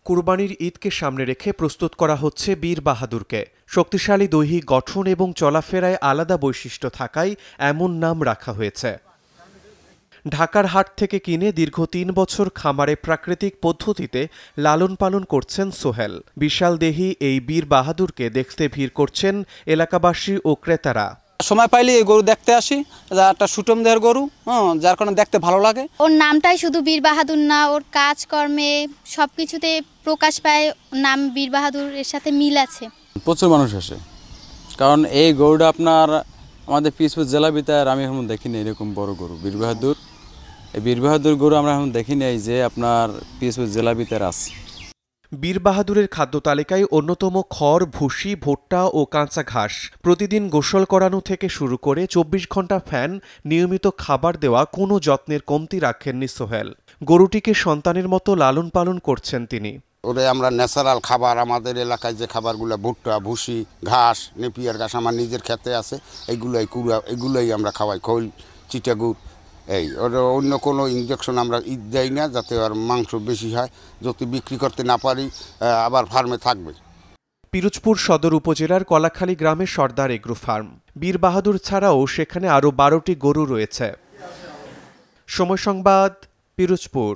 কুরবানির ঈদকে সামনে রেখে প্রস্তুত করা হচ্ছে বীর বাহাদুরকে। শক্তিশালী দৈহিক গঠন এবং চলাফেরায় আলাদা বৈশিষ্ট্য থাকায় এমন নাম রাখা হয়েছে। ঢাকার হাট থেকে কিনে দীর্ঘ ৩ বছর খামারে প্রাকৃতিক পদ্ধতিতে লালন পালন করছেন সোহেল। বিশাল দেহী এই বীর বাহাদুরকে দেখতে ভিড় করছেন এলাকাবাসী ও ক্রেতারা। সময় পাইলে এই গরু দেখতে আসি, একটা সুটম দেহের গরু, যার কারণে দেখতে ভালো লাগে। ওর নামটাই শুধু বীর বাহাদুর না, ওর কাজকর্মে সবকিছুতে প্রকাশ পায় নাম বীর বাহাদুর, এর সাথে মিল আছে। প্রচুর মানুষ আসে, কারণ এই গরুটা আপনার আমাদের পিসপুর জেলা ভিতরে আমি এখন দেখিনি এরকম বড় গরু বীর বাহাদুর। এই বীর বাহাদুর গরু আমরা এখন দেখিনি এই যে আপনার পিসপুর জেলা ভিতরে আছে। বীর বাহাদুরের খাদ্য তালিকায় অন্যতম খড়, ভুসি, ভুট্টা ও কাঁচা ঘাস। প্রতিদিন গোসল করানো থেকে শুরু করে ২৪ ঘন্টা ফ্যান, নিয়মিত খাবার দেওয়া কোনো যত্নের কমতি রাখেননি সোহেল। গরুটিকে সন্তানের মতো লালন পালন করছেন তিনি। ওরে আমরা ন্যাচারাল খাবার, আমাদের এলাকায় যে খাবারগুলো ভুট্টা, ভুসি, ঘাস, নেপিয়ার ঘাস আমার নিজের খেতে আছে, এগুলোই আমরা খাওয়াই। খৈল, চিটাগুড়, এই ওরা অন্য কোনো ইনজেকশন আমরা দেই না, যাতে আর মাংস বেশি হয়, যদি বিক্রি করতে না পারি আবার ফার্মে থাকবে। পিরোজপুর সদর উপজেলার কলাখালী গ্রামে সর্দার এগ্রো ফার্ম। বীর বাহাদুর ছাড়াও সেখানে আরও ১২টি গরু রয়েছে। সময় সংবাদ, পিরোজপুর।